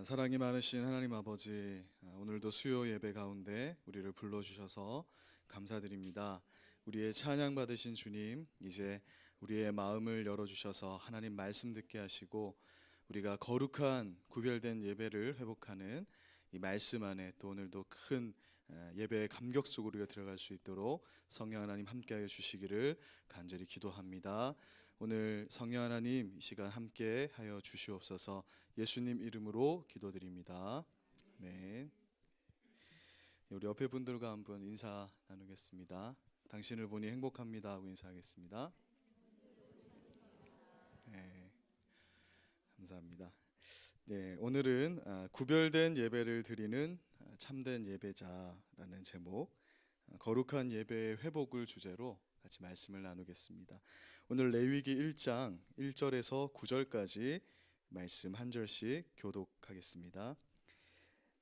사랑이 많으신 하나님 아버지, 오늘도 수요 예배 가운데 우리를 불러주셔서 감사드립니다. 우리의 찬양 받으신 주님, 이제 우리의 마음을 열어주셔서 하나님 말씀 듣게 하시고 우리가 거룩한 구별된 예배를 회복하는 이 말씀 안에 또 오늘도 큰 예배의 감격 속으로 우리가 들어갈 수 있도록 성령 하나님 함께하여 주시기를 간절히 기도합니다. 오늘 성령 하나님 이 시간 함께 하여 주시옵소서. 예수님 이름으로 기도드립니다. 아멘. 우리 옆에 분들과 한번 인사 나누겠습니다. 당신을 보니 행복합니다 하고 인사하겠습니다. 네, 감사합니다. 네, 오늘은 구별된 예배를 드리는 참된 예배자라는 제목, 거룩한 예배의 회복을 주제로 같이 말씀을 나누겠습니다. 오늘 레위기 1장 1절에서 9절까지 말씀 한 절씩 교독하겠습니다.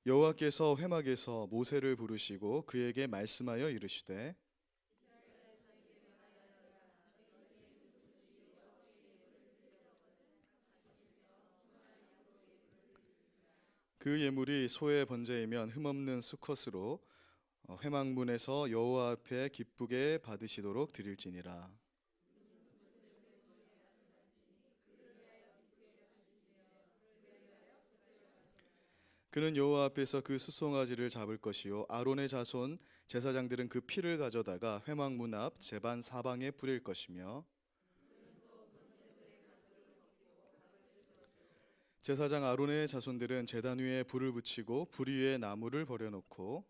여호와께서 회막에서 모세를 부르시고 그에게 말씀하여 이르시되 그 예물이 소의 번제이면 흠없는 수컷으로 회막문에서 여호와 앞에 기쁘게 받으시도록 드릴지니라. 그는 여호와 앞에서 그 수송아지를 잡을 것이요 아론의 자손 제사장들은 그 피를 가져다가 회막문 앞 제반 사방에 뿌릴 것이며 제사장 아론의 자손들은 제단 위에 불을 붙이고 불 위에 나무를 버려놓고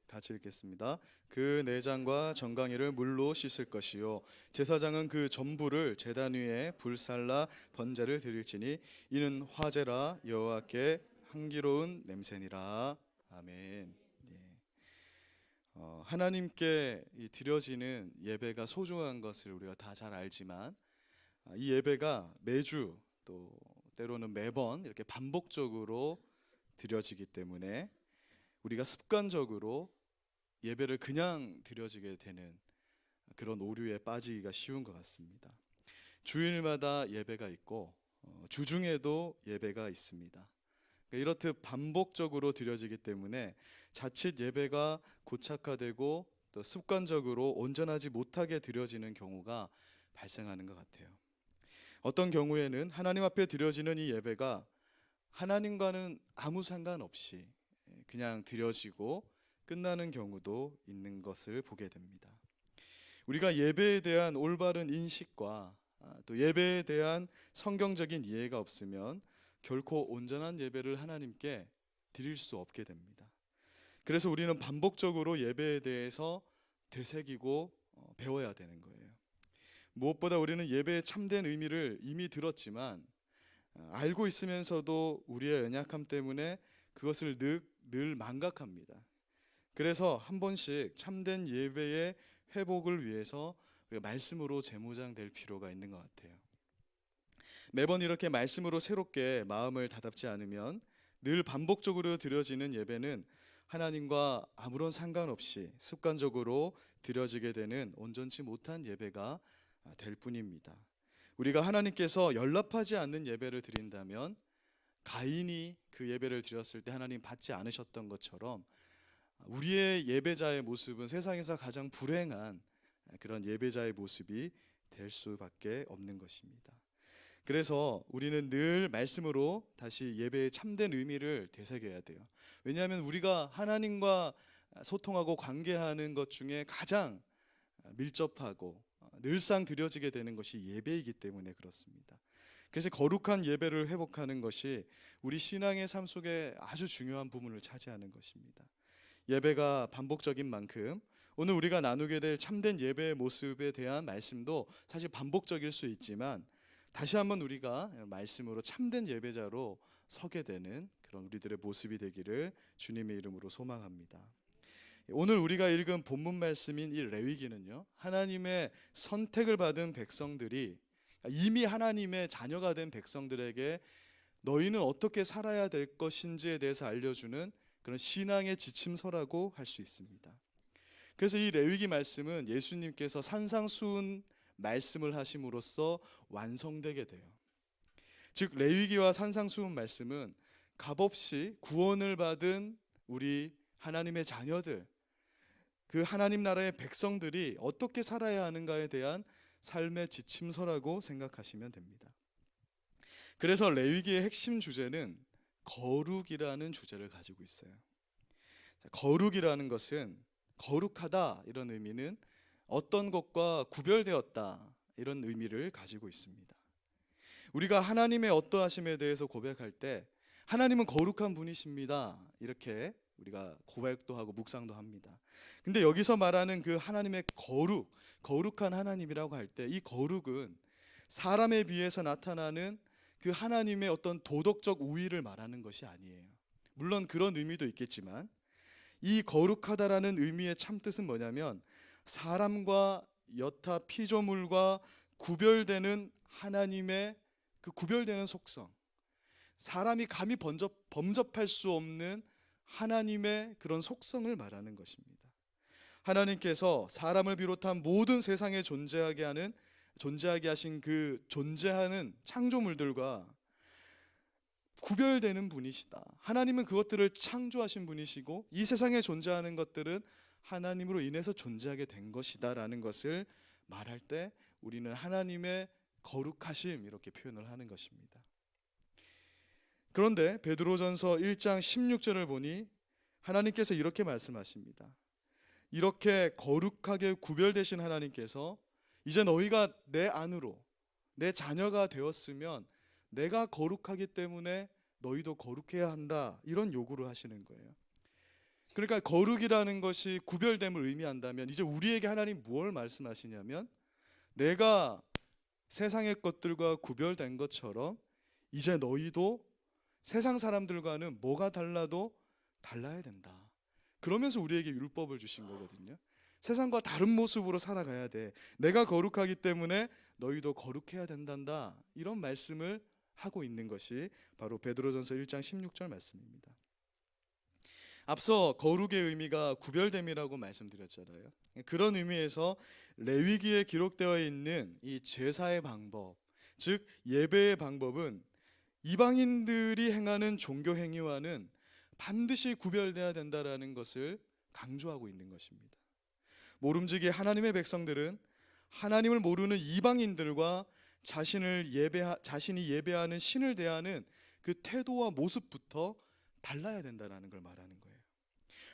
같이 읽겠습니다. 그 내장과 정강이를 물로 씻을 것이요 제사장은 그 전부를 제단 위에 불살라 번제를 드릴지니 이는 화제라 여호와께 향기로운 냄새니라. 아멘. 하나님께 드려지는 예배가 소중한 것을 우리가 다 잘 알지만 이 예배가 매주 또 때로는 매번 이렇게 반복적으로 드려지기 때문에 우리가 습관적으로 예배를 그냥 드려지게 되는 그런 오류에 빠지기가 쉬운 것 같습니다. 주일마다 예배가 있고 주중에도 예배가 있습니다. 이렇듯 반복적으로 드려지기 때문에 자칫 예배가 고착화되고 또 습관적으로 온전하지 못하게 드려지는 경우가 발생하는 것 같아요. 어떤 경우에는 하나님 앞에 드려지는 이 예배가 하나님과는 아무 상관없이 그냥 드려지고 끝나는 경우도 있는 것을 보게 됩니다. 우리가 예배에 대한 올바른 인식과 또 예배에 대한 성경적인 이해가 없으면 결코 온전한 예배를 하나님께 드릴 수 없게 됩니다. 그래서 우리는 반복적으로 예배에 대해서 되새기고 배워야 되는 거예요. 무엇보다 우리는 예배의 참된 의미를 이미 들었지만 알고 있으면서도 우리의 연약함 때문에 그것을 늘 망각합니다. 그래서 한 번씩 참된 예배의 회복을 위해서 우리가 말씀으로 재무장될 필요가 있는 것 같아요. 매번 이렇게 말씀으로 새롭게 마음을 다잡지 않으면 늘 반복적으로 드려지는 예배는 하나님과 아무런 상관없이 습관적으로 드려지게 되는 온전치 못한 예배가 될 뿐입니다. 우리가 하나님께서 연락하지 않는 예배를 드린다면 가인이 그 예배를 드렸을 때 하나님 받지 않으셨던 것처럼 우리의 예배자의 모습은 세상에서 가장 불행한 그런 예배자의 모습이 될 수밖에 없는 것입니다. 그래서 우리는 늘 말씀으로 다시 예배의 참된 의미를 되새겨야 돼요. 왜냐하면 우리가 하나님과 소통하고 관계하는 것 중에 가장 밀접하고 늘상 드려지게 되는 것이 예배이기 때문에 그렇습니다. 그래서 거룩한 예배를 회복하는 것이 우리 신앙의 삶 속에 아주 중요한 부분을 차지하는 것입니다. 예배가 반복적인 만큼 오늘 우리가 나누게 될 참된 예배의 모습에 대한 말씀도 사실 반복적일 수 있지만 다시 한번 우리가 말씀으로 참된 예배자로 서게 되는 그런 우리들의 모습이 되기를 주님의 이름으로 소망합니다. 오늘 우리가 읽은 본문 말씀인 이 레위기는요, 하나님의 선택을 받은 백성들이 이미 하나님의 자녀가 된 백성들에게 너희는 어떻게 살아야 될 것인지에 대해서 알려주는 그런 신앙의 지침서라고 할 수 있습니다. 그래서 이 레위기 말씀은 예수님께서 산상수훈 말씀을 하심으로써 완성되게 돼요. 즉 레위기와 산상수훈 말씀은 값없이 구원을 받은 우리 하나님의 자녀들, 그 하나님 나라의 백성들이 어떻게 살아야 하는가에 대한 삶의 지침서라고 생각하시면 됩니다. 그래서 레위기의 핵심 주제는 거룩이라는 주제를 가지고 있어요. 거룩이라는 것은 거룩하다 이런 의미는 어떤 것과 구별되었다 이런 의미를 가지고 있습니다. 우리가 하나님의 어떠하심에 대해서 고백할 때 하나님은 거룩한 분이십니다 이렇게 우리가 고백도 하고 묵상도 합니다. 근데 여기서 말하는 그 하나님의 거룩한 하나님이라고 할 때 이 거룩은 사람에 비해서 나타나는 그 하나님의 어떤 도덕적 우위를 말하는 것이 아니에요. 물론 그런 의미도 있겠지만 이 거룩하다라는 의미의 참뜻은 뭐냐면 사람과 여타 피조물과 구별되는 하나님의 그 구별되는 속성, 사람이 감히 범접할 수 없는 하나님의 그런 속성을 말하는 것입니다. 하나님께서 사람을 비롯한 모든 세상에 존재하게 하신 그 존재하는 창조물들과 구별되는 분이시다. 하나님은 그것들을 창조하신 분이시고 이 세상에 존재하는 것들은 하나님으로 인해서 존재하게 된 것이다라는 것을 말할 때 우리는 하나님의 거룩하심 이렇게 표현을 하는 것입니다. 그런데 베드로전서 1장 16절을 보니 하나님께서 이렇게 말씀하십니다. 이렇게 거룩하게 구별되신 하나님께서 이제 너희가 내 안으로 내 자녀가 되었으면 내가 거룩하기 때문에 너희도 거룩해야 한다 이런 요구를 하시는 거예요. 그러니까 거룩이라는 것이 구별됨을 의미한다면 이제 우리에게 하나님 무엇을 말씀하시냐면 내가 세상의 것들과 구별된 것처럼 이제 너희도 세상 사람들과는 뭐가 달라도 달라야 된다. 그러면서 우리에게 율법을 주신 거거든요. 세상과 다른 모습으로 살아가야 돼. 내가 거룩하기 때문에 너희도 거룩해야 된단다. 이런 말씀을 하고 있는 것이 바로 베드로전서 1장 16절 말씀입니다. 앞서 거룩의 의미가 구별됨이라고 말씀드렸잖아요. 그런 의미에서 레위기에 기록되어 있는 이 제사의 방법, 즉 예배의 방법은 이방인들이 행하는 종교 행위와는 반드시 구별돼야 된다라는 것을 강조하고 있는 것입니다. 모름지기 하나님의 백성들은 하나님을 모르는 이방인들과 자신이 예배하는 신을 대하는 그 태도와 모습부터 달라야 된다는 걸 말하는 거예요.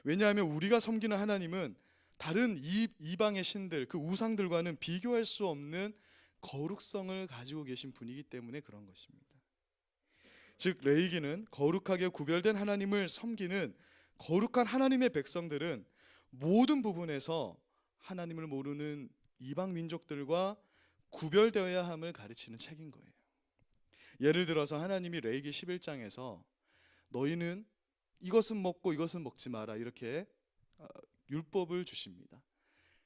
왜냐하면 우리가 섬기는 하나님은 다른 이방의 신들, 그 우상들과는 비교할 수 없는 거룩성을 가지고 계신 분이기 때문에 그런 것입니다. 즉 레위기는 거룩하게 구별된 하나님을 섬기는 거룩한 하나님의 백성들은 모든 부분에서 하나님을 모르는 이방 민족들과 구별되어야 함을 가르치는 책인 거예요. 예를 들어서 하나님이 레위기 11장에서 너희는 이것은 먹고 이것은 먹지 마라 이렇게 율법을 주십니다.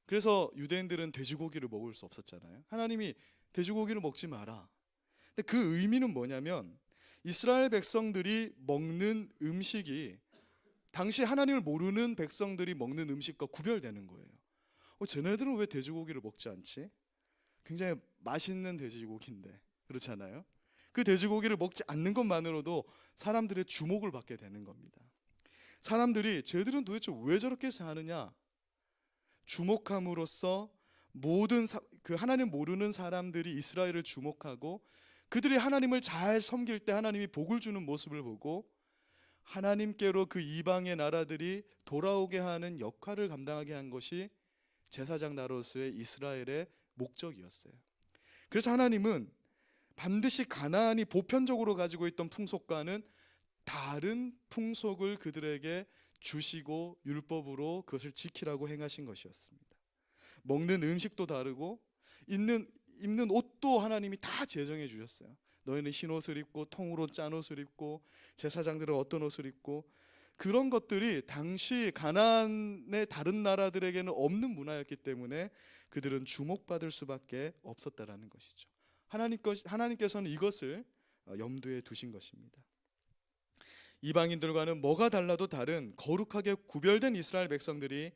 그래서 유대인들은 돼지고기를 먹을 수 없었잖아요. 하나님이 돼지고기를 먹지 마라. 근데 그 의미는 뭐냐면 이스라엘 백성들이 먹는 음식이 당시 하나님을 모르는 백성들이 먹는 음식과 구별되는 거예요. 쟤네들은 왜 돼지고기를 먹지 않지? 굉장히 맛있는 돼지고기인데 그렇잖아요. 그 돼지고기를 먹지 않는 것만으로도 사람들의 주목을 받게 되는 겁니다. 사람들이 쟤들은 도대체 왜 저렇게 사느냐 주목함으로써 모든 그 하나님 모르는 사람들이 이스라엘을 주목하고 그들이 하나님을 잘 섬길 때 하나님이 복을 주는 모습을 보고 하나님께로 그 이방의 나라들이 돌아오게 하는 역할을 감당하게 한 것이 제사장 나로서의 이스라엘의 목적이었어요. 그래서 하나님은 반드시 가나안이 보편적으로 가지고 있던 풍속과는 다른 풍속을 그들에게 주시고 율법으로 그것을 지키라고 행하신 것이었습니다. 먹는 음식도 다르고 입는 옷도 하나님이 다 제정해 주셨어요. 너희는 흰 옷을 입고 통으로 짠 옷을 입고 제사장들은 어떤 옷을 입고 그런 것들이 당시 가나안의 다른 나라들에게는 없는 문화였기 때문에 그들은 주목받을 수밖에 없었다라는 것이죠. 하나님께서는 이것을 염두에 두신 것입니다. 이방인들과는 뭐가 달라도 다른 거룩하게 구별된 이스라엘 백성들이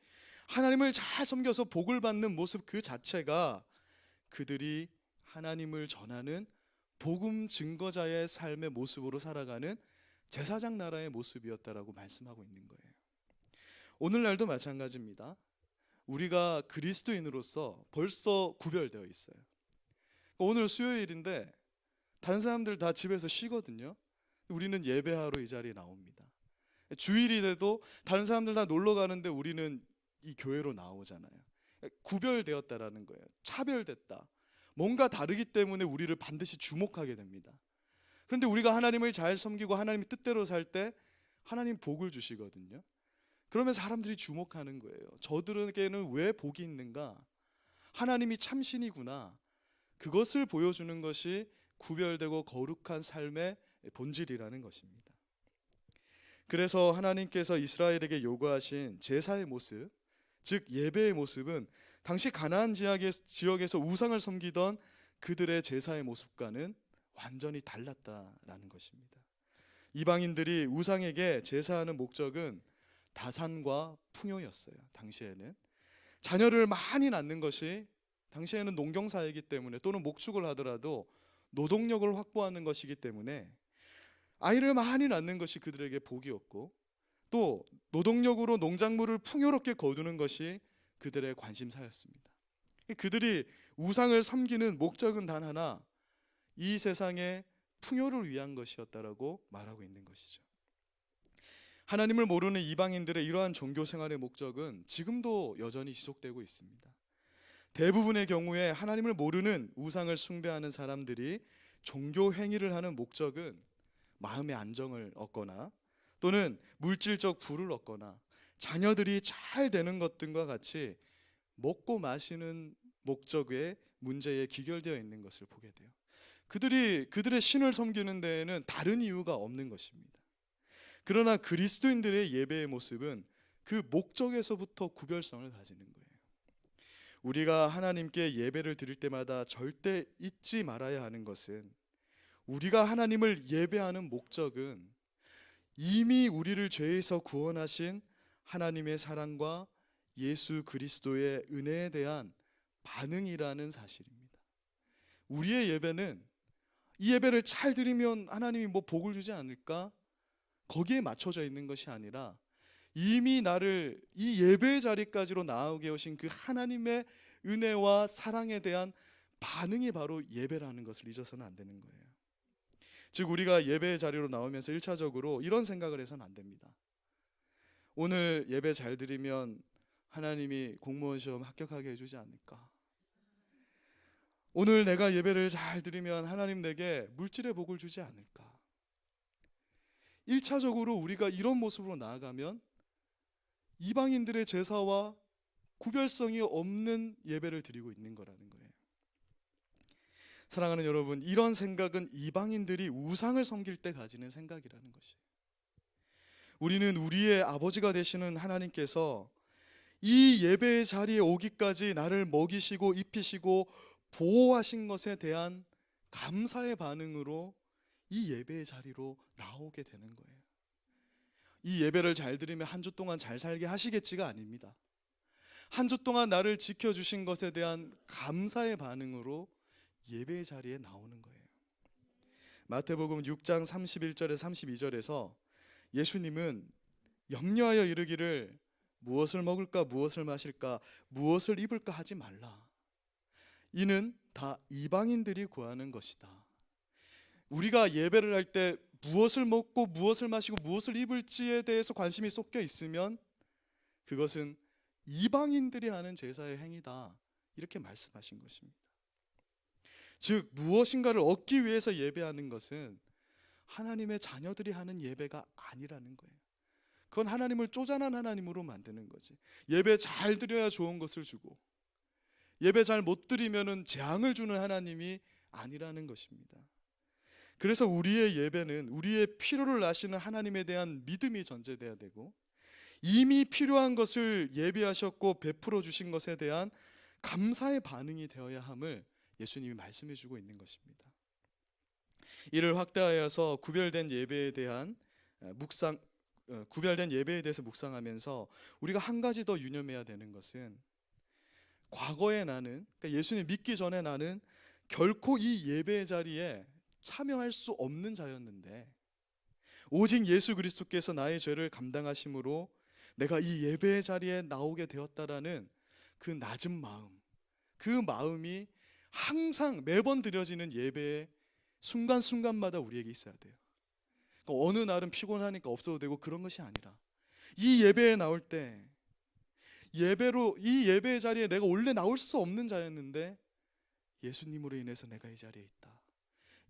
하나님을 잘 섬겨서 복을 받는 모습 그 자체가 그들이 하나님을 전하는 복음 증거자의 삶의 모습으로 살아가는 제사장 나라의 모습이었다라고 말씀하고 있는 거예요. 오늘날도 마찬가지입니다. 우리가 그리스도인으로서 벌써 구별되어 있어요. 오늘 수요일인데 다른 사람들 다 집에서 쉬거든요. 우리는 예배하러 이 자리에 나옵니다. 주일이 돼도 다른 사람들 다 놀러 가는데 우리는 이 교회로 나오잖아요. 구별되었다라는 거예요. 차별됐다. 뭔가 다르기 때문에 우리를 반드시 주목하게 됩니다. 그런데 우리가 하나님을 잘 섬기고 하나님의 뜻대로 살 때 하나님 복을 주시거든요. 그러면 사람들이 주목하는 거예요. 저들에게는 왜 복이 있는가? 하나님이 참신이구나. 그것을 보여주는 것이 구별되고 거룩한 삶의 본질이라는 것입니다. 그래서 하나님께서 이스라엘에게 요구하신 제사의 모습, 즉 예배의 모습은 당시 가나안 지역에서 우상을 섬기던 그들의 제사의 모습과는 완전히 달랐다라는 것입니다. 이방인들이 우상에게 제사하는 목적은 다산과 풍요였어요. 당시에는 자녀를 많이 낳는 것이, 당시에는 농경사이기 때문에, 또는 목축을 하더라도 노동력을 확보하는 것이기 때문에 아이를 많이 낳는 것이 그들에게 복이었고, 또 노동력으로 농작물을 풍요롭게 거두는 것이 그들의 관심사였습니다. 그들이 우상을 섬기는 목적은 단 하나, 이 세상의 풍요를 위한 것이었다라고 말하고 있는 것이죠. 하나님을 모르는 이방인들의 이러한 종교 생활의 목적은 지금도 여전히 지속되고 있습니다. 대부분의 경우에 하나님을 모르는 우상을 숭배하는 사람들이 종교 행위를 하는 목적은 마음의 안정을 얻거나, 또는 물질적 부를 얻거나, 자녀들이 잘 되는 것 등과 같이 먹고 마시는 목적의 문제에 기결되어 있는 것을 보게 돼요. 그들의 신을 섬기는 데에는 다른 이유가 없는 것입니다. 그러나 그리스도인들의 예배의 모습은 그 목적에서부터 구별성을 가지는 거예요. 우리가 하나님께 예배를 드릴 때마다 절대 잊지 말아야 하는 것은, 우리가 하나님을 예배하는 목적은 이미 우리를 죄에서 구원하신 하나님의 사랑과 예수 그리스도의 은혜에 대한 반응이라는 사실입니다. 우리의 예배는 이 예배를 잘 드리면 하나님이 뭐 복을 주지 않을까? 거기에 맞춰져 있는 것이 아니라 이미 나를 이 예배의 자리까지로 나오게 오신 그 하나님의 은혜와 사랑에 대한 반응이 바로 예배라는 것을 잊어서는 안 되는 거예요. 즉 우리가 예배의 자리로 나오면서 1차적으로 이런 생각을 해서는 안 됩니다. 오늘 예배 잘 드리면 하나님이 공무원 시험 합격하게 해주지 않을까? 오늘 내가 예배를 잘 드리면 하나님 내게 물질의 복을 주지 않을까? 1차적으로 우리가 이런 모습으로 나아가면 이방인들의 제사와 구별성이 없는 예배를 드리고 있는 거라는 거예요. 사랑하는 여러분, 이런 생각은 이방인들이 우상을 섬길 때 가지는 생각이라는 것이에요. 우리는 우리의 아버지가 되시는 하나님께서 이 예배의 자리에 오기까지 나를 먹이시고 입히시고 보호하신 것에 대한 감사의 반응으로 이 예배의 자리로 나오게 되는 거예요. 이 예배를 잘 드리면 한 주 동안 잘 살게 하시겠지가 아닙니다. 한 주 동안 나를 지켜주신 것에 대한 감사의 반응으로 예배의 자리에 나오는 거예요. 마태복음 6장 31절에 32절에서 예수님은 염려하여 이르기를 무엇을 먹을까 무엇을 마실까 무엇을 입을까 하지 말라. 이는 다 이방인들이 구하는 것이다. 우리가 예배를 할 때 무엇을 먹고 무엇을 마시고 무엇을 입을지에 대해서 관심이 쏟겨 있으면 그것은 이방인들이 하는 제사의 행위다, 이렇게 말씀하신 것입니다. 즉 무엇인가를 얻기 위해서 예배하는 것은 하나님의 자녀들이 하는 예배가 아니라는 거예요. 그건 하나님을 쪼잔한 하나님으로 만드는 거지. 예배 잘 드려야 좋은 것을 주고 예배 잘 못 드리면은 재앙을 주는 하나님이 아니라는 것입니다. 그래서 우리의 예배는 우리의 필요를 아시는 하나님에 대한 믿음이 전제돼야 되고, 이미 필요한 것을 예비하셨고 베풀어 주신 것에 대한 감사의 반응이 되어야 함을 예수님이 말씀해 주고 있는 것입니다. 이를 확대하여서 구별된 예배에 대한 구별된 예배에 대해서 묵상하면서 우리가 한 가지 더 유념해야 되는 것은, 과거에 나는, 그러니까 예수님 믿기 전에 나는 결코 이 예배 자리에 참여할 수 없는 자였는데, 오직 예수 그리스도께서 나의 죄를 감당하심으로 내가 이 예배 자리에 나오게 되었다라는 그 낮은 마음, 그 마음이 항상 매번 드려지는 예배의 순간순간마다 우리에게 있어야 돼요. 그러니까 어느 날은 피곤하니까 없어도 되고 그런 것이 아니라, 이 예배에 나올 때 이 예배 자리에 내가 원래 나올 수 없는 자였는데 예수님으로 인해서 내가 이 자리에 있다.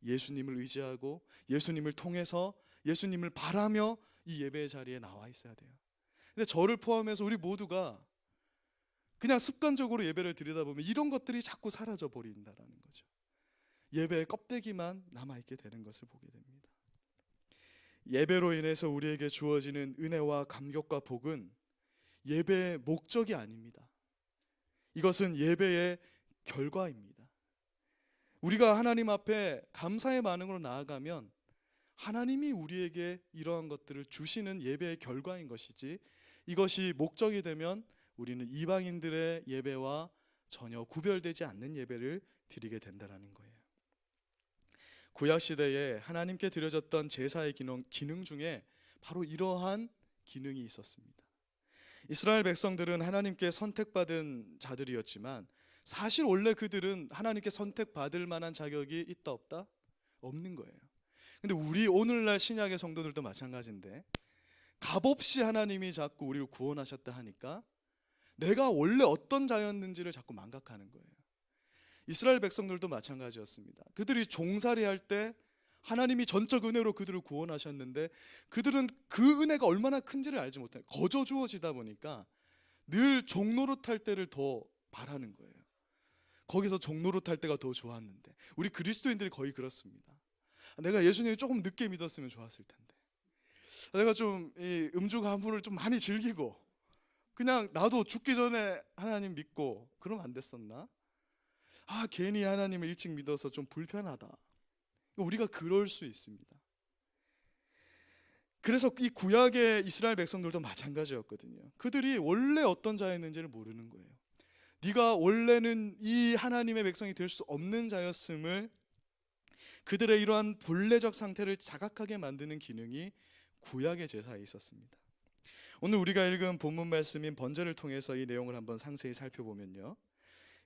예수님을 의지하고 예수님을 통해서 예수님을 바라며 이 예배의 자리에 나와 있어야 돼요. 근데 저를 포함해서 우리 모두가 그냥 습관적으로 예배를 드리다 보면 이런 것들이 자꾸 사라져 버린다라는 거죠. 예배의 껍데기만 남아있게 되는 것을 보게 됩니다. 예배로 인해서 우리에게 주어지는 은혜와 감격과 복은 예배의 목적이 아닙니다. 이것은 예배의 결과입니다. 우리가 하나님 앞에 감사의 반응으로 나아가면 하나님이 우리에게 이러한 것들을 주시는 예배의 결과인 것이지, 이것이 목적이 되면 우리는 이방인들의 예배와 전혀 구별되지 않는 예배를 드리게 된다는 거예요. 구약 시대에 하나님께 드려졌던 제사의 기능 중에 바로 이러한 기능이 있었습니다. 이스라엘 백성들은 하나님께 선택받은 자들이었지만 사실 원래 그들은 하나님께 선택받을 만한 자격이 있다 없다? 없는 거예요. 근데 우리 오늘날 신약의 성도들도 마찬가지인데, 값없이 하나님이 자꾸 우리를 구원하셨다 하니까 내가 원래 어떤 자였는지를 자꾸 망각하는 거예요. 이스라엘 백성들도 마찬가지였습니다. 그들이 종살이할 때 하나님이 전적 은혜로 그들을 구원하셨는데 그들은 그 은혜가 얼마나 큰지를 알지 못해요. 거저 주어지다 보니까 늘 종노릇할 때를 더 바라는 거예요. 거기서 종노릇할 때가 더 좋았는데, 우리 그리스도인들이 거의 그렇습니다. 내가 예수님을 조금 늦게 믿었으면 좋았을 텐데, 내가 좀 이 음주 가물을 좀 많이 즐기고 그냥 나도 죽기 전에 하나님 믿고 그러면 안 됐었나? 괜히 하나님을 일찍 믿어서 좀 불편하다. 우리가 그럴 수 있습니다. 그래서 이 구약의 이스라엘 백성들도 마찬가지였거든요. 그들이 원래 어떤 자였는지를 모르는 거예요. 네가 원래는 이 하나님의 백성이 될 수 없는 자였음을, 그들의 이러한 본래적 상태를 자각하게 만드는 기능이 구약의 제사에 있었습니다. 오늘 우리가 읽은 본문 말씀인 번제를 통해서 이 내용을 한번 상세히 살펴보면요,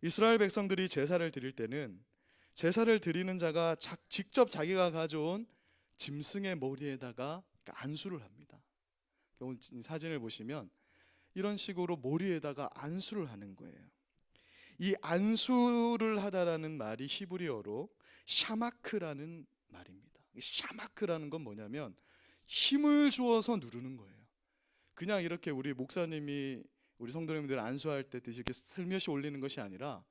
이스라엘 백성들이 제사를 드릴 때는 제사를 드리는 자가 직접 자기가 가져온 짐승의 머리에다가 안수를 합니다. 오늘 사진을 보시면 이런 식으로 머리에다가 안수를 하는 거예요. 이 안수를 하다라는 말이 히브리어로 샤마크라는 말입니다. 샤마크라는 건 뭐냐면 힘을 주어서 누르는 거예요. 그냥 이렇게 우리 목사님이 우리 성도님들 안수할 때 듯이 이렇게 슬며시 올리는 것이 아니라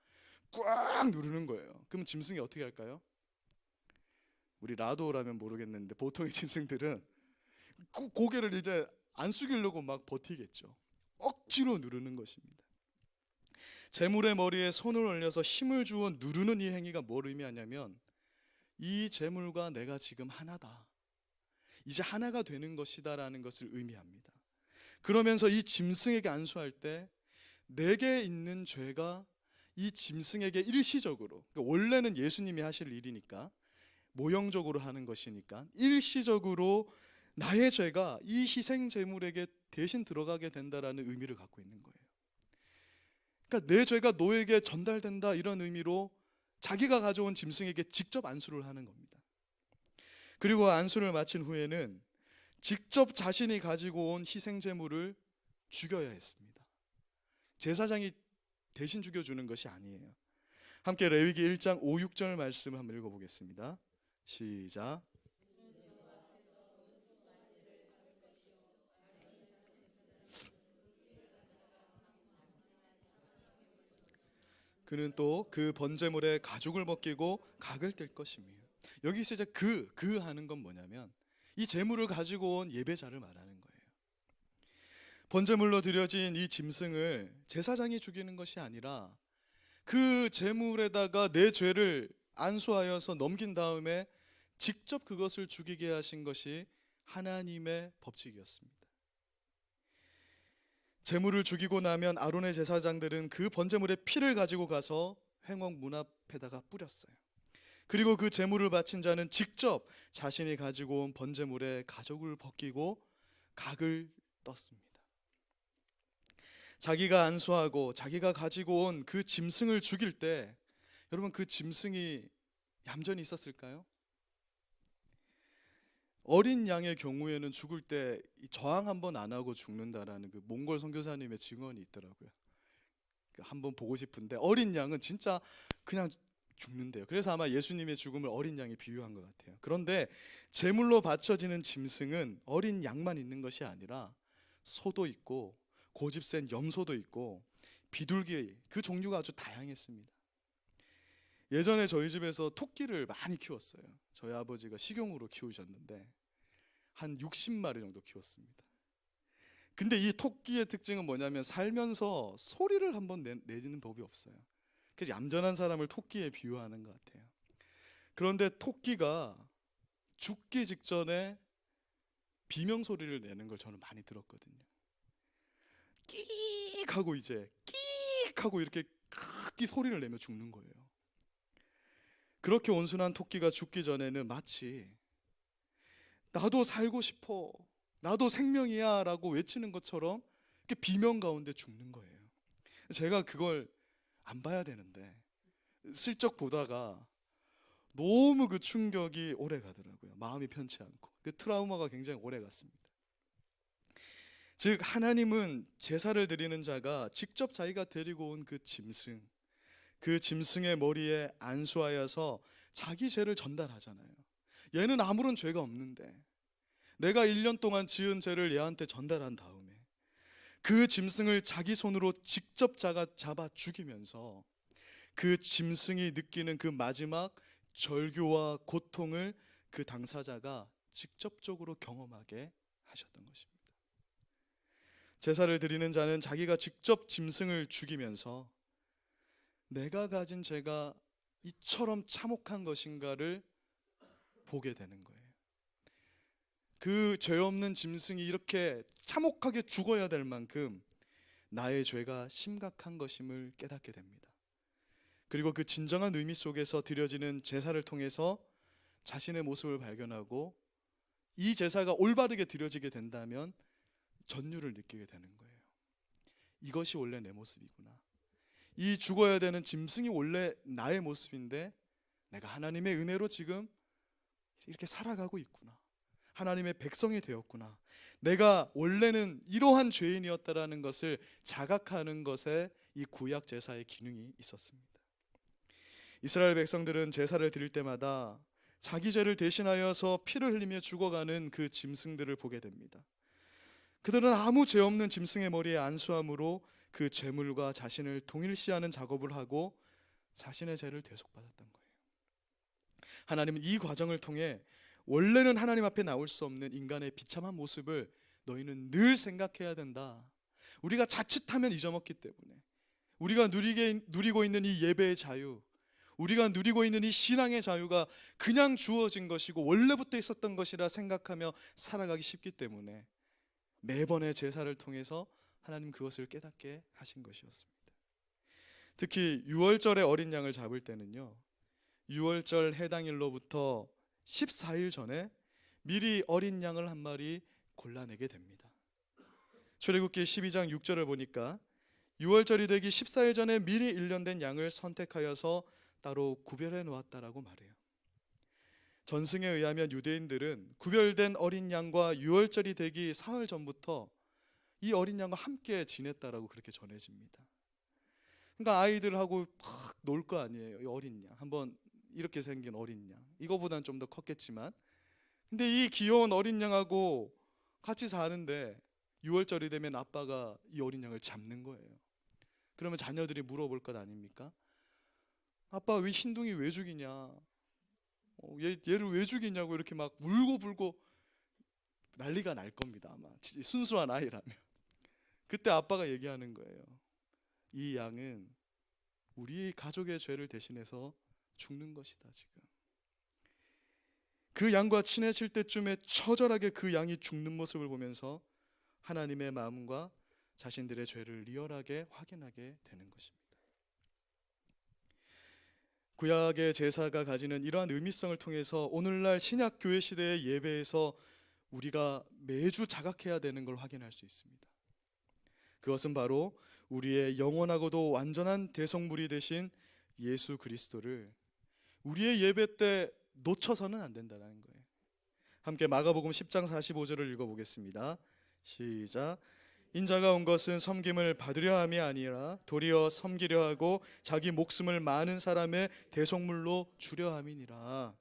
꽉 누르는 거예요. 그럼 짐승이 어떻게 할까요? 우리 라도라면 모르겠는데 보통의 짐승들은 고개를 이제 안 숙이려고 막 버티겠죠. 억지로 누르는 것입니다. 제물의 머리에 손을 올려서 힘을 주어 누르는 이 행위가 뭘 의미하냐면, 이 제물과 내가 지금 하나다, 이제 하나가 되는 것이다라는 것을 의미합니다. 그러면서 이 짐승에게 안수할 때 내게 있는 죄가 이 짐승에게 일시적으로, 그러니까 원래는 예수님이 하실 일이니까 모형적으로 하는 것이니까 일시적으로 나의 죄가 이 희생 제물에게 대신 들어가게 된다라는 의미를 갖고 있는 거예요. 그러니까 내 죄가 너에게 전달된다, 이런 의미로 자기가 가져온 짐승에게 직접 안수를 하는 겁니다. 그리고 안수를 마친 후에는 직접 자신이 가지고 온 희생 제물을 죽여야 했습니다. 제사장이 대신 죽여주는 것이 아니에요. 함께 레위기 1장 5, 6절 말씀 한번 읽어보겠습니다. 시작. 그는 또 그 번제물의 가죽을 벗기고 각을 뗄 것이며, 여기서 이제 그 하는 건 뭐냐면 이 제물을 가지고 온 예배자를 말하는 거예요. 번제물로 드려진 이 짐승을 제사장이 죽이는 것이 아니라 그 제물에다가 내 죄를 안수하여서 넘긴 다음에 직접 그것을 죽이게 하신 것이 하나님의 법칙이었습니다. 제물을 죽이고 나면 아론의 제사장들은 그 번제물의 피를 가지고 가서 회막 문 앞에다가 뿌렸어요. 그리고 그 제물을 바친 자는 직접 자신이 가지고 온 번제물의 가죽을 벗기고 각을 떴습니다. 자기가 안수하고 자기가 가지고 온 그 짐승을 죽일 때 여러분 그 짐승이 얌전히 있었을까요? 어린 양의 경우에는 죽을 때 저항 한번 안 하고 죽는다라는 그 몽골 선교사님의 증언이 있더라고요. 한번 보고 싶은데 어린 양은 진짜 그냥 죽는데요. 그래서 아마 예수님의 죽음을 어린 양이 비유한 것 같아요. 그런데 제물로 바쳐지는 짐승은 어린 양만 있는 것이 아니라 소도 있고 고집센 염소도 있고 비둘기, 그 종류가 아주 다양했습니다. 예전에 저희 집에서 토끼를 많이 키웠어요. 저희 아버지가 식용으로 키우셨는데 한 60마리 정도 키웠습니다. 근데 이 토끼의 특징은 뭐냐면 살면서 소리를 한번 내는 법이 없어요. 그래서 얌전한 사람을 토끼에 비유하는 것 같아요. 그런데 토끼가 죽기 직전에 비명 소리를 내는 걸 저는 많이 들었거든요. 끼익 하고 이제 끼익 하고 이렇게 크게 소리를 내며 죽는 거예요. 그렇게 온순한 토끼가 죽기 전에는 마치 나도 살고 싶어, 나도 생명이야 라고 외치는 것처럼 이렇게 비명 가운데 죽는 거예요. 제가 그걸 안 봐야 되는데 슬쩍 보다가 너무 그 충격이 오래 가더라고요. 마음이 편치 않고 그 트라우마가 굉장히 오래 갔습니다. 즉 하나님은 제사를 드리는 자가 직접 자기가 데리고 온 그 짐승, 그 짐승의 머리에 안수하여서 자기 죄를 전달하잖아요. 얘는 아무런 죄가 없는데 내가 1년 동안 지은 죄를 얘한테 전달한 다음에 그 짐승을 자기 손으로 직접 잡아 죽이면서 그 짐승이 느끼는 그 마지막 절규와 고통을 그 당사자가 직접적으로 경험하게 하셨던 것입니다. 제사를 드리는 자는 자기가 직접 짐승을 죽이면서 내가 가진 죄가 이처럼 참혹한 것인가를 보게 되는 거예요. 그 죄 없는 짐승이 이렇게 참혹하게 죽어야 될 만큼 나의 죄가 심각한 것임을 깨닫게 됩니다. 그리고 그 진정한 의미 속에서 드려지는 제사를 통해서 자신의 모습을 발견하고 이 제사가 올바르게 드려지게 된다면 전율을 느끼게 되는 거예요. 이것이 원래 내 모습이구나. 이 죽어야 되는 짐승이 원래 나의 모습인데 내가 하나님의 은혜로 지금 이렇게 살아가고 있구나. 하나님의 백성이 되었구나. 내가 원래는 이러한 죄인이었다라는 것을 자각하는 것에 이 구약 제사의 기능이 있었습니다. 이스라엘 백성들은 제사를 드릴 때마다 자기 죄를 대신하여서 피를 흘리며 죽어가는 그 짐승들을 보게 됩니다. 그들은 아무 죄 없는 짐승의 머리에 안수함으로 그 제물과 자신을 동일시하는 작업을 하고 자신의 죄를 대속받았던 거예요. 하나님은 이 과정을 통해 원래는 하나님 앞에 나올 수 없는 인간의 비참한 모습을 너희는 늘 생각해야 된다. 우리가 자칫하면 잊어먹기 때문에 우리가 누리고 있는 이 예배의 자유, 우리가 누리고 있는 이 신앙의 자유가 그냥 주어진 것이고 원래부터 있었던 것이라 생각하며 살아가기 쉽기 때문에 매번의 제사를 통해서 하나님 그것을 깨닫게 하신 것이었습니다. 특히 유월절에 어린 양을 잡을 때는요, 유월절 해당일로부터 14일 전에 미리 어린 양을 한 마리 골라내게 됩니다. 출애굽기 12장 6절을 보니까 유월절이 되기 14일 전에 미리 일련된 양을 선택하여서 따로 구별해 놓았다라고 말해요. 전승에 의하면 유대인들은 구별된 어린 양과 유월절이 되기 사흘 전부터 이 어린 양과 함께 지냈다라고 그렇게 전해집니다. 그러니까 아이들하고 막 놀 거 아니에요. 이 어린 양, 한번 이렇게 생긴 어린 양, 이거보다는 좀 더 컸겠지만, 근데 이 귀여운 어린 양하고 같이 사는데 유월절이 되면 아빠가 이 어린 양을 잡는 거예요. 그러면 자녀들이 물어볼 것 아닙니까? 아빠 왜 흰둥이 왜 죽이냐? 얘를 왜 죽이냐고 이렇게 막 울고불고 난리가 날 겁니다. 아마 순수한 아이라면. 그때 아빠가 얘기하는 거예요. 이 양은 우리 가족의 죄를 대신해서 죽는 것이다. 지금 그 양과 친해질 때쯤에 처절하게 그 양이 죽는 모습을 보면서 하나님의 마음과 자신들의 죄를 리얼하게 확인하게 되는 것입니다. 구약의 제사가 가지는 이러한 의미성을 통해서 오늘날 신약 교회 시대의 예배에서 우리가 매주 자각해야 되는 걸 확인할 수 있습니다. 그것은 바로 우리의 영원하고도 완전한 대성물이 되신 예수 그리스도를 우리의 예배 때 놓쳐서는 안 된다는 거예요. 함께 마가복음 10장 45절을 읽어보겠습니다. 시작. 인자가 온 것은 섬김을 받으려 함이 아니라 도리어 섬기려 하고 자기 목숨을 많은 사람의 대속물로 주려 함이니라.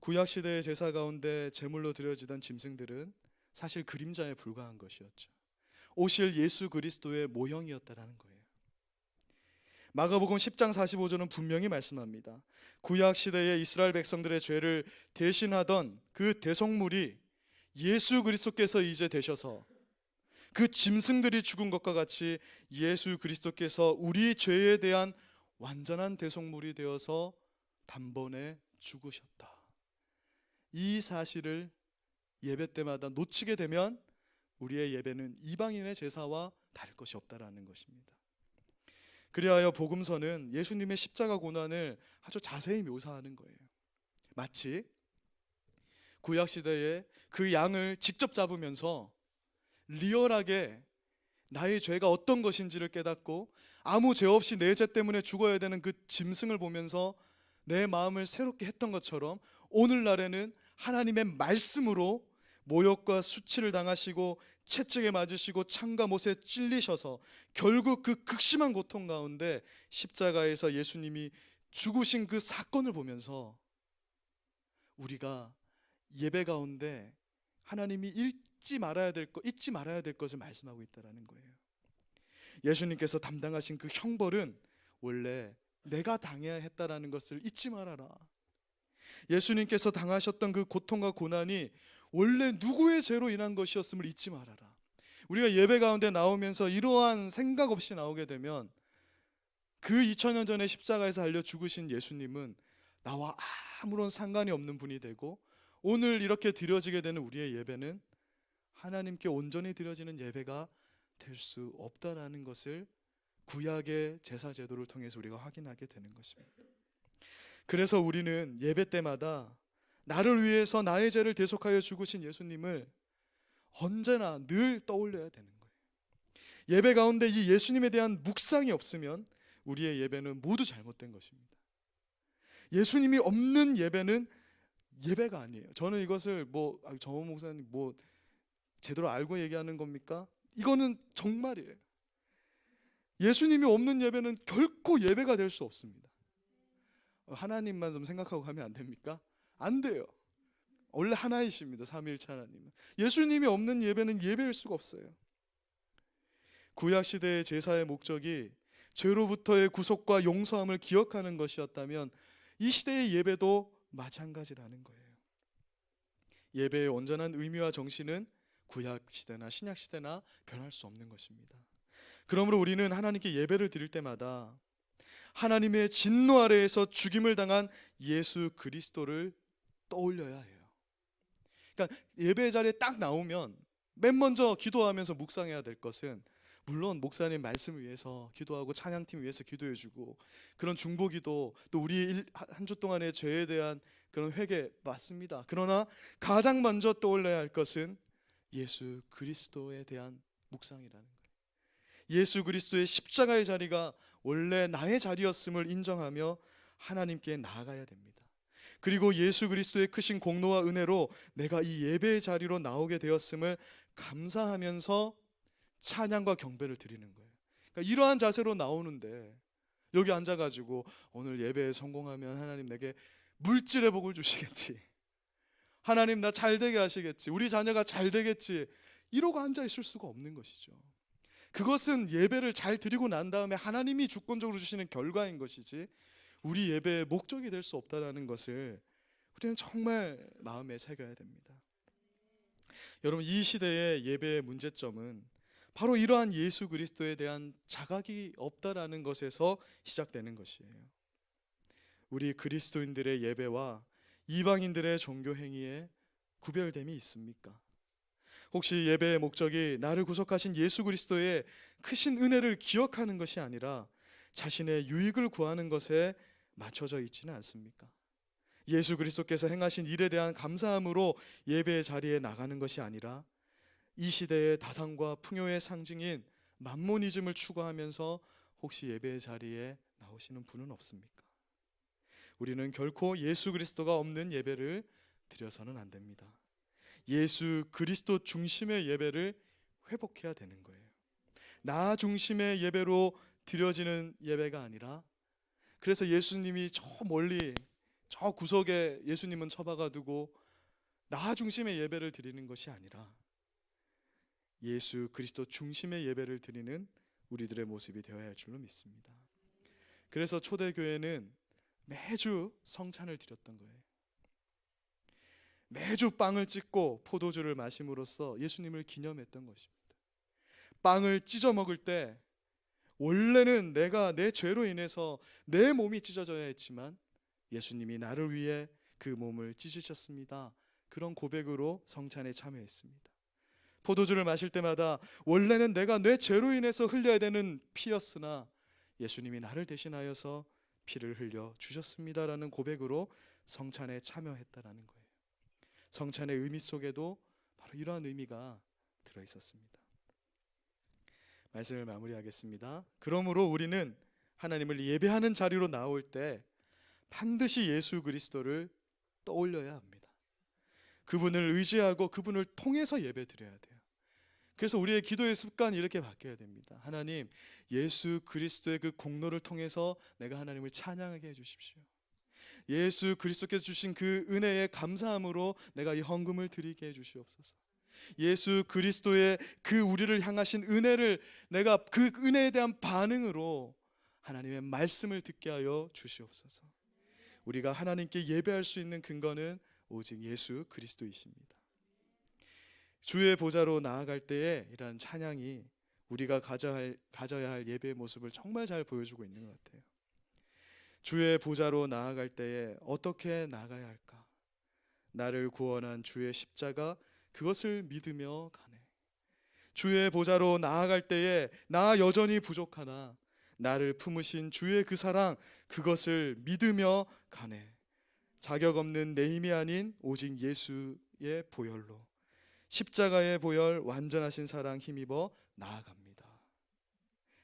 구약시대의 제사 가운데 제물로 드려지던 짐승들은 사실 그림자에 불과한 것이었죠. 오실 예수 그리스도의 모형이었다라는 거예요. 마가복음 10장 45절은 분명히 말씀합니다. 구약시대의 이스라엘 백성들의 죄를 대신하던 그 대속물이 예수 그리스도께서 이제 되셔서 그 짐승들이 죽은 것과 같이 예수 그리스도께서 우리 죄에 대한 완전한 대속물이 되어서 단번에 죽으셨다. 이 사실을 예배 때마다 놓치게 되면 우리의 예배는 이방인의 제사와 다를 것이 없다라는 것입니다. 그리하여 복음서는 예수님의 십자가 고난을 아주 자세히 묘사하는 거예요. 마치 구약시대에 그 양을 직접 잡으면서 리얼하게 나의 죄가 어떤 것인지를 깨닫고 아무 죄 없이 내 죄 때문에 죽어야 되는 그 짐승을 보면서 내 마음을 새롭게 했던 것처럼 오늘날에는 하나님의 말씀으로 모욕과 수치를 당하시고 채찍에 맞으시고 창과 못에 찔리셔서 결국 그 극심한 고통 가운데 십자가에서 예수님이 죽으신 그 사건을 보면서 우리가 예배 가운데 하나님이 잊지 말아야 될 것을 말씀하고 있다는 거예요. 예수님께서 담당하신 그 형벌은 원래 내가 당해야 했다라는 것을 잊지 말아라. 예수님께서 당하셨던 그 고통과 고난이 원래 누구의 죄로 인한 것이었음을 잊지 말아라. 우리가 예배 가운데 나오면서 이러한 생각 없이 나오게 되면 그 2000년 전에 십자가에서 달려 죽으신 예수님은 나와 아무런 상관이 없는 분이 되고 오늘 이렇게 드려지게 되는 우리의 예배는 하나님께 온전히 드려지는 예배가 될 수 없다라는 것을 구약의 제사 제도를 통해서 우리가 확인하게 되는 것입니다. 그래서 우리는 예배 때마다 나를 위해서 나의 죄를 대속하여 죽으신 예수님을 언제나 늘 떠올려야 되는 거예요. 예배 가운데 이 예수님에 대한 묵상이 없으면 우리의 예배는 모두 잘못된 것입니다. 예수님이 없는 예배는 예배가 아니에요. 저는 이것을 정원 목사님 제대로 알고 얘기하는 겁니까? 이거는 정말이에요. 예수님이 없는 예배는 결코 예배가 될 수 없습니다. 하나님만 좀 생각하고 가면 안 됩니까? 안 돼요. 원래 하나이십니다. 삼위일체 하나님은. 예수님이 없는 예배는 예배일 수가 없어요. 구약시대의 제사의 목적이 죄로부터의 구속과 용서함을 기억하는 것이었다면 이 시대의 예배도 마찬가지라는 거예요. 예배의 온전한 의미와 정신은 구약시대나 신약시대나 변할 수 없는 것입니다. 그러므로 우리는 하나님께 예배를 드릴 때마다 하나님의 진노 아래에서 죽임을 당한 예수 그리스도를 떠올려야 해요. 그러니까 예배 자리에 딱 나오면 맨 먼저 기도하면서 묵상해야 될 것은 물론 목사님 말씀을 위해서 기도하고 찬양팀 위해서 기도해주고 그런 중보기도 또 우리 한 주 동안의 죄에 대한 그런 회개 맞습니다. 그러나 가장 먼저 떠올려야 할 것은 예수 그리스도에 대한 묵상이라는 거예요. 예수 그리스도의 십자가의 자리가 원래 나의 자리였음을 인정하며 하나님께 나아가야 됩니다. 그리고 예수 그리스도의 크신 공로와 은혜로 내가 이 예배의 자리로 나오게 되었음을 감사하면서 찬양과 경배를 드리는 거예요. 그러니까 이러한 자세로 나오는데 여기 앉아가지고 오늘 예배에 성공하면 하나님 내게 물질의 복을 주시겠지, 하나님 나 잘되게 하시겠지, 우리 자녀가 잘되겠지, 이러고 앉아있을 수가 없는 것이죠. 그것은 예배를 잘 드리고 난 다음에 하나님이 주권적으로 주시는 결과인 것이지 우리 예배의 목적이 될 수 없다는 것을 우리는 정말 마음에 새겨야 됩니다. 여러분, 이 시대의 예배의 문제점은 바로 이러한 예수 그리스도에 대한 자각이 없다라는 것에서 시작되는 것이에요. 우리 그리스도인들의 예배와 이방인들의 종교 행위에 구별됨이 있습니까? 혹시 예배의 목적이 나를 구속하신 예수 그리스도의 크신 은혜를 기억하는 것이 아니라 자신의 유익을 구하는 것에 맞춰져 있지는 않습니까? 예수 그리스도께서 행하신 일에 대한 감사함으로 예배의 자리에 나가는 것이 아니라 이 시대의 다상과 풍요의 상징인 만모니즘을 추구하면서 혹시 예배의 자리에 나오시는 분은 없습니까? 우리는 결코 예수 그리스도가 없는 예배를 드려서는 안 됩니다. 예수 그리스도 중심의 예배를 회복해야 되는 거예요. 나 중심의 예배로 드려지는 예배가 아니라, 그래서 예수님이 저 멀리 저 구석에 예수님은 처박아 두고 나 중심의 예배를 드리는 것이 아니라 예수 그리스도 중심의 예배를 드리는 우리들의 모습이 되어야 할 줄로 믿습니다. 그래서 초대교회는 매주 성찬을 드렸던 거예요. 매주 빵을 찢고 포도주를 마심으로써 예수님을 기념했던 것입니다. 빵을 찢어 먹을 때 원래는 내가 내 죄로 인해서 내 몸이 찢어져야 했지만 예수님이 나를 위해 그 몸을 찢으셨습니다. 그런 고백으로 성찬에 참여했습니다. 포도주를 마실 때마다 원래는 내가 내 죄로 인해서 흘려야 되는 피였으나 예수님이 나를 대신하여서 피를 흘려 주셨습니다라는 고백으로 성찬에 참여했다라는 거예요. 성찬의 의미 속에도 바로 이러한 의미가 들어 있었습니다. 말씀을 마무리하겠습니다. 그러므로 우리는 하나님을 예배하는 자리로 나올 때 반드시 예수 그리스도를 떠올려야 합니다. 그분을 의지하고 그분을 통해서 예배드려야 돼요. 그래서 우리의 기도의 습관이 이렇게 바뀌어야 됩니다. 하나님, 예수 그리스도의 그 공로를 통해서 내가 하나님을 찬양하게 해주십시오. 예수 그리스도께서 주신 그 은혜에 감사함으로 내가 이 헌금을 드리게 해주시옵소서. 예수 그리스도의 그 우리를 향하신 은혜를 내가 그 은혜에 대한 반응으로 하나님의 말씀을 듣게 하여 주시옵소서. 우리가 하나님께 예배할 수 있는 근거는 오직 예수 그리스도이십니다. 주의 보좌로 나아갈 때에 이러한 찬양이 우리가 가져야 할 예배의 모습을 정말 잘 보여주고 있는 것 같아요. 주의 보좌로 나아갈 때에 어떻게 나가야 할까? 나를 구원한 주의 십자가, 그것을 믿으며 가네. 주의 보좌로 나아갈 때에 나 여전히 부족하나 나를 품으신 주의 그 사랑, 그것을 믿으며 가네. 자격 없는 내 힘이 아닌 오직 예수의 보혈로, 십자가의 보혈 완전하신 사랑 힘입어 나아갑니다.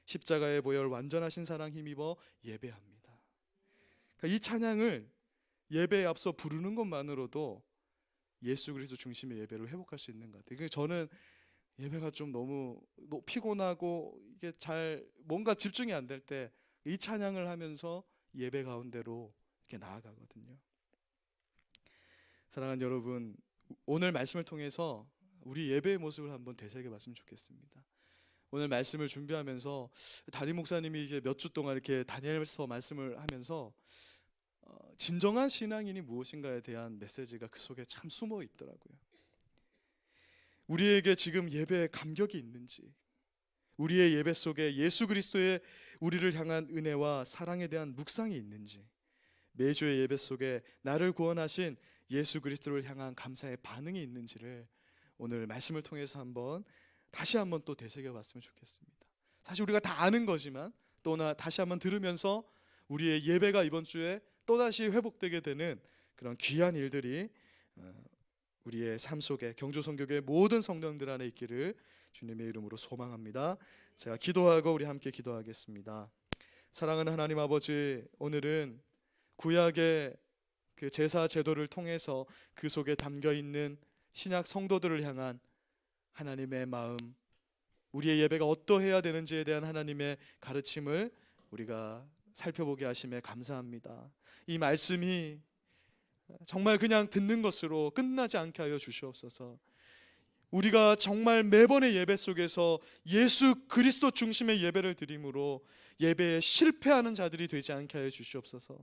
십자가의 보혈 완전하신 사랑 힘입어 예배합니다. 이 찬양을 예배에 앞서 부르는 것만으로도 예수 그리스도 중심의 예배를 회복할 수 있는 것 같아요. 저는 예배가 좀 너무 피곤하고 이게 잘 뭔가 집중이 안 될 때 이 찬양을 하면서 예배 가운데로 이렇게 나아가거든요. 사랑하는 여러분, 오늘 말씀을 통해서 우리 예배의 모습을 한번 되새겨봤으면 좋겠습니다. 오늘 말씀을 준비하면서 담임 목사님이 이제 몇 주 동안 이렇게 다니엘서 말씀을 하면서 진정한 신앙인이 무엇인가에 대한 메시지가 그 속에 참 숨어 있더라고요. 우리에게 지금 예배에 감격이 있는지, 우리의 예배 속에 예수 그리스도의 우리를 향한 은혜와 사랑에 대한 묵상이 있는지, 매주의 예배 속에 나를 구원하신 예수 그리스도를 향한 감사의 반응이 있는지를 오늘 말씀을 통해서 다시 한번 또 되새겨봤으면 좋겠습니다. 사실 우리가 다 아는 거지만 또 오늘 다시 한번 들으면서 우리의 예배가 이번 주에 또다시 회복되게 되는 그런 귀한 일들이 우리의 삶 속에 경주선교회 모든 성도들 안에 있기를 주님의 이름으로 소망합니다. 제가 기도하고 우리 함께 기도하겠습니다. 사랑하는 하나님 아버지, 오늘은 구약의 그 제사 제도를 통해서 그 속에 담겨 있는 신약 성도들을 향한 하나님의 마음, 우리의 예배가 어떠해야 되는지에 대한 하나님의 가르침을 우리가 살펴보게 하심에 감사합니다. 이 말씀이 정말 그냥 듣는 것으로 끝나지 않게 하여 주시옵소서. 우리가 정말 매번의 예배 속에서 예수 그리스도 중심의 예배를 드림으로 예배에 실패하는 자들이 되지 않게 하여 주시옵소서.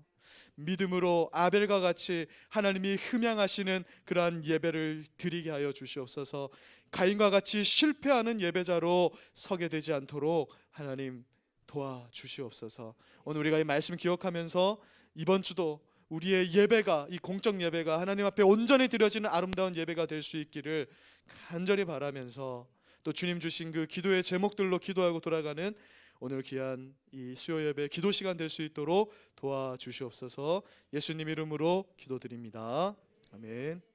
믿음으로 아벨과 같이 하나님이 흠양하시는 그러한 예배를 드리게 하여 주시옵소서. 가인과 같이 실패하는 예배자로 서게 되지 않도록 하나님 도와주시옵소서. 오늘 우리가 이 말씀 기억하면서 이번 주도 우리의 예배가, 이 공적 예배가 하나님 앞에 온전히 드려지는 아름다운 예배가 될 수 있기를 간절히 바라면서, 또 주님 주신 그 기도의 제목들로 기도하고 돌아가는 오늘 귀한 이 수요 예배 기도 시간 될 수 있도록 도와주시옵소서. 예수님 이름으로 기도드립니다. 아멘.